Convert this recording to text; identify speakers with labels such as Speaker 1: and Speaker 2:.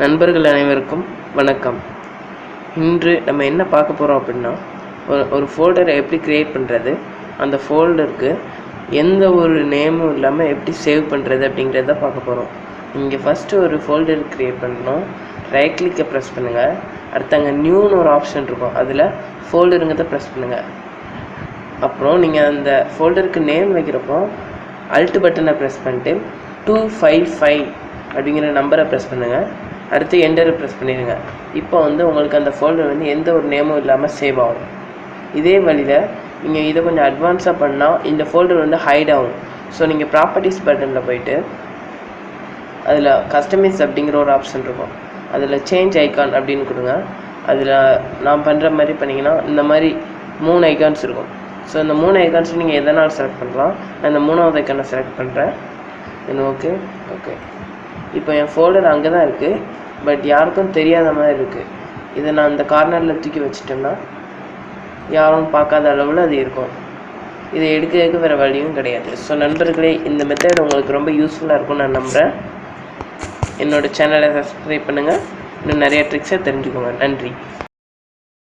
Speaker 1: நண்பர்கள் அனைவருக்கும் வணக்கம். இன்று நம்ம என்ன பார்க்க போகிறோம் அப்படின்னா, ஒரு ஃபோல்டரை எப்படி க்ரியேட் பண்ணுறது, அந்த ஃபோல்டருக்கு எந்த ஒரு நேமும் இல்லாமல் எப்படி சேவ் பண்ணுறது அப்படிங்கிறத பார்க்க போகிறோம். நீங்கள் ஃபஸ்ட்டு ஒரு ஃபோல்டர் க்ரியேட் பண்ணணும். ரைட் கிளிக்கை ப்ரெஸ் பண்ணுங்கள். அடுத்து அங்கே நியூன்னு ஒரு ஆப்ஷன் இருக்கும், அதில் ஃபோல்டருங்கிறத ப்ரெஸ் பண்ணுங்கள். அப்புறம் நீங்கள் அந்த ஃபோல்டருக்கு நேம் வைக்கிறப்போ அல்ட் பட்டனை ப்ரெஸ் பண்ணிட்டு 255 அப்படிங்கிற நம்பரை ப்ரெஸ் பண்ணுங்கள். அடுத்து என்டரை ப்ரெஸ் பண்ணிடுங்க. இப்போ உங்களுக்கு அந்த ஃபோல்டர் எந்த ஒரு நேமும் இல்லாமல் சேவ் ஆகும். இதே வழியில் நீங்கள் இதை கொஞ்சம் அட்வான்ஸாக பண்ணால் இந்த ஃபோல்டர் ஹைட் ஆகும். ஸோ நீங்கள் ப்ராப்பர்ட்டிஸ் பட்டனில் போயிட்டு அதில் கஸ்டமைஸ் அப்படிங்கிற ஒரு ஆப்ஷன் இருக்கும், அதில் சேஞ்ச் ஐக்கான் அப்படின்னு கொடுங்க. அதில் நான் பண்ணுற மாதிரி பண்ணிங்கன்னா இந்த மாதிரி 3 ஐக்கான்ஸ் இருக்கும். ஸோ இந்த 3 ஐக்கான்ஸ் நீங்கள் எதனால் செலக்ட் பண்ணலாம். நான் இந்த 3வது ஐக்கானை செலக்ட் பண்ணுறேன். ஓகே. இப்போ என் ஃபோல்டர் அங்கே தான் இருக்குது, பட் யாருக்கும் தெரியாத மாதிரி இருக்குது. இதை நான் அந்த கார்னரில் தூக்கி வச்சிட்டோம்னா யாரும் பார்க்காத அளவில் அது இருக்கும். இதை எடுக்கிறதுக்கு வேறு வழியும் கிடையாது. ஸோ நண்பர்களே, இந்த மெத்தட் உங்களுக்கு ரொம்ப யூஸ்ஃபுல்லாக இருக்கும்னு நான் நம்புகிறேன். என்னோடய சேனலை சப்ஸ்கிரைப் பண்ணுங்கள். இன்னும் நிறைய ட்ரிக்ஸை தெரிஞ்சுக்கோங்க. நன்றி.